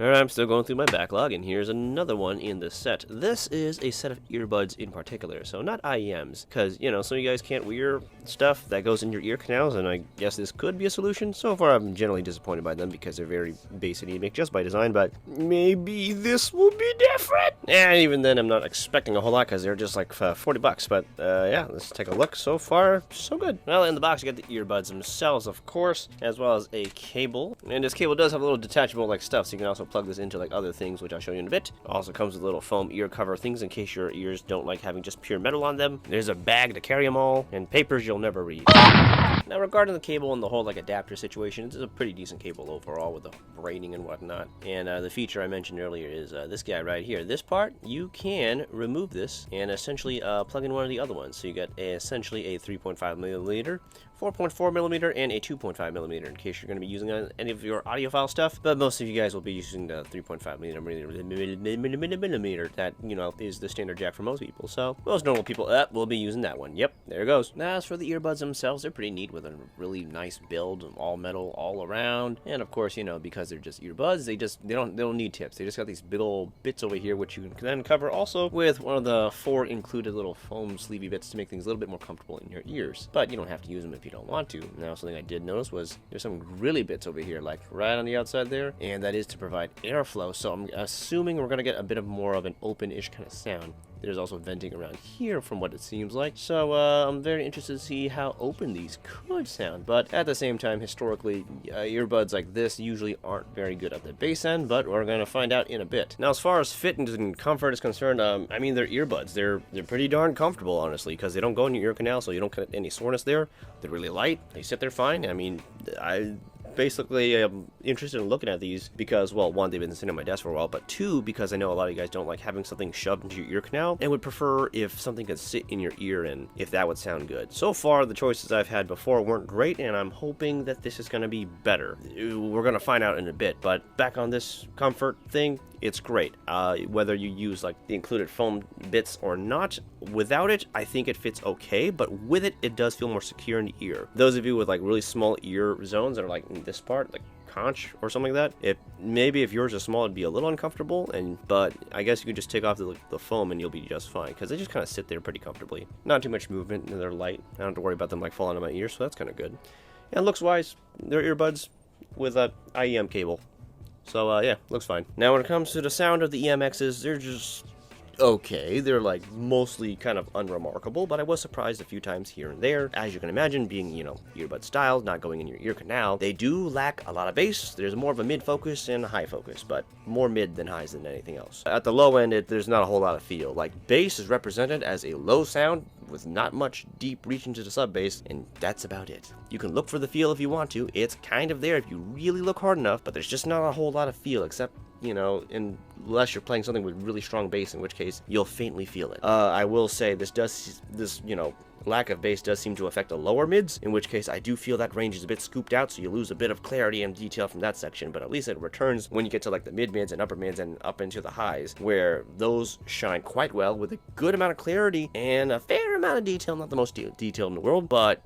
Alright, I'm still going through my backlog, and here's another one in the set. This is a set of earbuds in particular, so not IEMs, because, you know, some of you guys can't wear stuff that goes in your ear canals, and I guess this could be a solution. So far, I'm generally disappointed by them because they're very basic and anemic just by design, but maybe this will be different. And even then, I'm not expecting a whole lot because they're just like 40 bucks, but yeah, let's take a look. So far, so good. Well, in the box, you get the earbuds themselves, of course, as well as a cable, and this cable does have a little detachable like stuff, so you can also plug this into like other things, which I'll show you in a bit. Also comes with little foam ear cover things in case your ears don't like having just pure metal on them. There's a bag to carry them all, and papers you'll never read. Now, regarding the cable and the whole like adapter situation, it's a pretty decent cable overall with the braiding and whatnot. And the feature I mentioned earlier is this guy right here. This part, you can remove this and essentially plug in one of the other ones. So you get essentially a 3.5 millimeter, 4.4 millimeter, and a 2.5 millimeter in case you're going to be using any of your audiophile stuff. But most of you guys will be using the 3.5 millimeter that, you know, is the standard jack for most people. So most normal people will be using that one. Yep, there it goes. Now, as for the earbuds themselves, they're pretty neat with a really nice build, all metal all around. And of course, you know, because they're just earbuds, they don't need tips. They just got these big old bits over here, which you can then cover also with one of the 4 included little foam sleevey bits to make things a little bit more comfortable in your ears. But you don't have to use them if you don't want to. Now, something I did notice was there's some grilly bits over here, like right on the outside there, and that is to provide airflow. So I'm assuming we're gonna get a bit of more of an open-ish kind of sound. There's also venting around here from what it seems like. So I'm very interested to see how open these could sound. But at the same time, historically, earbuds like this usually aren't very good at the bass end, but we're going to find out in a bit. Now, as far as fit and comfort is concerned, I mean, they're earbuds. They're pretty darn comfortable, honestly, because they don't go in your ear canal, so you don't get any soreness there. They're really light. They sit there fine. I mean, I basically am interested in looking at these because, well, one, they've been sitting on my desk for a while, but two, because I know a lot of you guys don't like having something shoved into your ear canal and would prefer if something could sit in your ear and if that would sound good. So far, the choices I've had before weren't great, and I'm hoping that this is going to be better. We're going to find out in a bit, but back on this comfort thing, it's great. Whether you use like the included foam bits or not, without it, I think it fits okay, but with it, it does feel more secure in the ear. Those of you with like really small ear zones that are like in this part, like conch or something like that, if yours is small, it'd be a little uncomfortable, but I guess you can just take off the foam and you'll be just fine, because they just kind of sit there pretty comfortably. Not too much movement, and they're light. I don't have to worry about them like falling on my ear, so that's kind of good. And looks wise, they're earbuds with a IEM cable. So, yeah, looks fine. Now, when it comes to the sound of the EMXs, they're just okay. They're, like, mostly kind of unremarkable, but I was surprised a few times here and there. As you can imagine, being, you know, earbud style, not going in your ear canal, they do lack a lot of bass. There's more of a mid focus and a high focus, but more mid than highs than anything else. At the low end, there's not a whole lot of feel. Like, bass is represented as a low sound with not much deep reach into the sub bass, and that's about it. You can look for the feel if you want to. It's kind of there if you really look hard enough, but there's just not a whole lot of feel, except, you know, unless you're playing something with really strong bass, in which case you'll faintly feel it. I will say this you know, lack of bass does seem to affect the lower mids, in which case I do feel that range is a bit scooped out, so you lose a bit of clarity and detail from that section, but at least it returns when you get to like the mid mids and upper mids and up into the highs, where those shine quite well with a good amount of clarity and a fair amount of detail. Not the most detailed in the world, but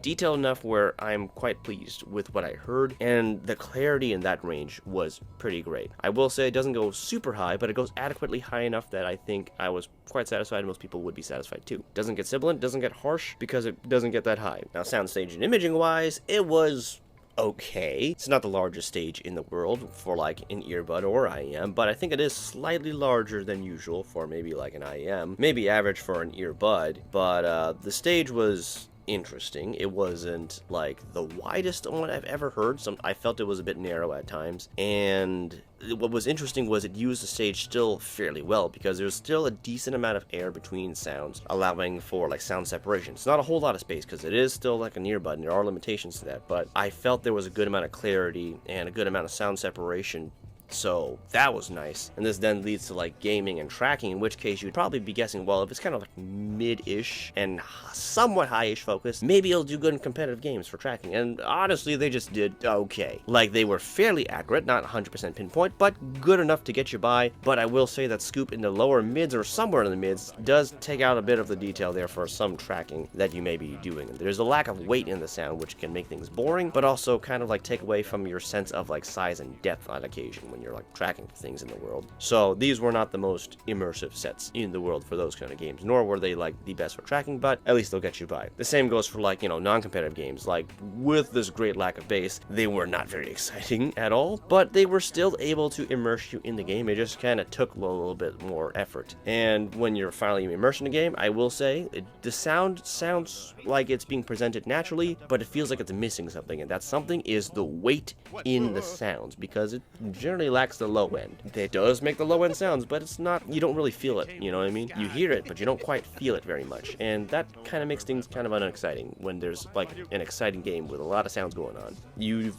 detailed enough where I'm quite pleased with what I heard, and the clarity in that range was pretty great. I will say it doesn't go super high, but it goes adequately high enough that I think I was quite satisfied, and most people would be satisfied too. Doesn't get sibilant, doesn't get harsh, because it doesn't get that high. Now, soundstage and imaging wise, it was okay. It's not the largest stage in the world for like an earbud or IEM, but I think it is slightly larger than usual for maybe like an IEM, maybe average for an earbud, but the stage was interesting. It wasn't like the widest one I've ever heard. I felt it was a bit narrow at times, and what was interesting was it used the stage still fairly well, because there's still a decent amount of air between sounds, allowing for like sound separation. It's not a whole lot of space because it is still like an earbud and there are limitations to that, but I felt there was a good amount of clarity and a good amount of sound separation. So that was nice. And this then leads to like gaming and tracking, in which case you'd probably be guessing, well, if it's kind of like mid-ish and somewhat high-ish focus, maybe it'll do good in competitive games for tracking. And honestly, they just did okay. Like, they were fairly accurate, not 100% pinpoint, but good enough to get you by. But I will say that scoop in the lower mids or somewhere in the mids does take out a bit of the detail there for some tracking that you may be doing. There's a lack of weight in the sound, which can make things boring, but also kind of like take away from your sense of like size and depth on occasion when you're like tracking things in the world. So these were not the most immersive sets in the world for those kind of games, nor were they like the best for tracking, but at least they'll get you by. The same goes for like, you know, non-competitive games. Like with this great lack of bass, they were not very exciting at all, but they were still able to immerse you in the game. It just kind of took a little bit more effort. And when you're finally immersed in a game, I will say the sound sounds like it's being presented naturally, but it feels like it's missing something, and that something is the weight in the sounds, because it generally lacks the low end. It does make the low end sounds, but it's not, you don't really feel it, you know what I mean? You hear it, but you don't quite feel it very much, and that kind of makes things kind of unexciting when there's like an exciting game with a lot of sounds going on. You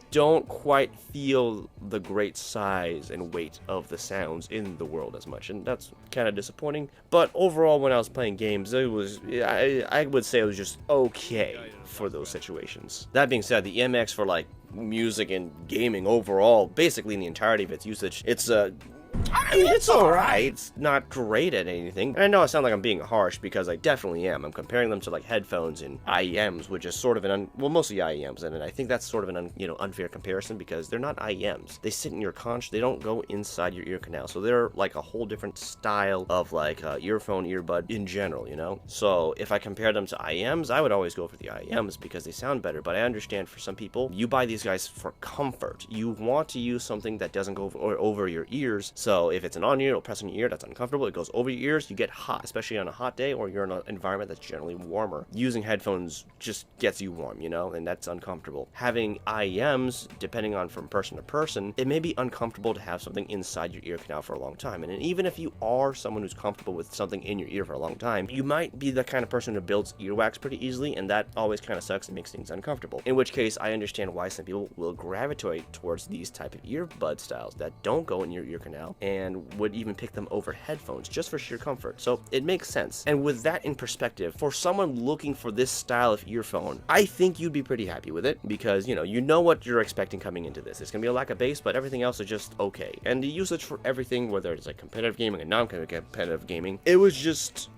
don't quite feel the great size and weight of the sounds in the world as much, and that's kind of disappointing. But overall, when I was playing games, it was, I would say it was just okay for those situations. That being said, the EMX for like music and gaming overall, basically in the entirety of its usage, I mean, it's alright. It's not great at anything. And I know I sound like I'm being harsh, because I definitely am. I'm comparing them to like headphones and IEMs, which is sort of well, mostly IEMs, and I think that's sort of an unfair comparison, because they're not IEMs. They sit in your conch. They don't go inside your ear canal. So they're like a whole different style of like earphone, earbud in general, you know? So if I compare them to IEMs, I would always go for the IEMs because they sound better. But I understand for some people, you buy these guys for comfort. You want to use something that doesn't go over your ears. So if it's an on-ear, it'll press on your ear, that's uncomfortable. It goes over your ears, you get hot, especially on a hot day, or you're in an environment that's generally warmer. Using headphones just gets you warm, you know, and that's uncomfortable. Having IEMs, depending on from person to person, it may be uncomfortable to have something inside your ear canal for a long time. And even if you are someone who's comfortable with something in your ear for a long time, you might be the kind of person who builds earwax pretty easily, and that always kind of sucks and makes things uncomfortable. In which case, I understand why some people will gravitate towards these type of earbud styles that don't go in your ear canal, and would even pick them over headphones just for sheer comfort. So it makes sense. And with that in perspective, for someone looking for this style of earphone, I think you'd be pretty happy with it, because you know what you're expecting coming into this. It's gonna be a lack of bass, but everything else is just okay. And the usage for everything, whether it's like competitive gaming and non-competitive gaming, it was just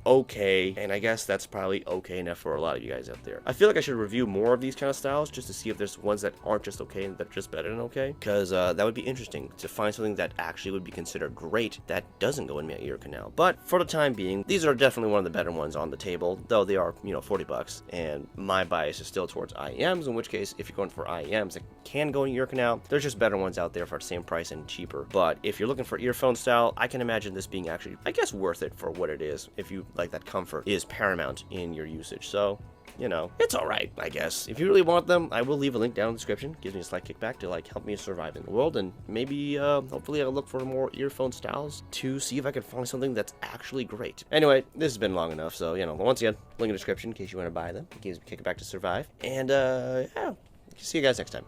okay, and I guess that's probably okay enough for a lot of you guys out there. I feel like I should review more of these kind of styles just to see if there's ones that aren't just okay and that are just better than okay, because that would be interesting to find something that actually would be considered great that doesn't go in my ear canal. But for the time being, these are definitely one of the better ones on the table, though they are, $40, and my bias is still towards IEMs, in which case, if you're going for IEMs that can go in your ear canal, there's just better ones out there for the same price and cheaper. But if you're looking for earphone style, I can imagine this being actually, I guess, worth it for what it is, if you like that comfort is paramount in your usage. So, it's alright, I guess. If you really want them, I will leave a link down in the description. Gives me a slight kickback to help me survive in the world, and maybe hopefully I'll look for more earphone styles to see if I can find something that's actually great. Anyway, this has been long enough, so once again, link in the description in case you want to buy them. It gives me a kickback to survive. And yeah, see you guys next time.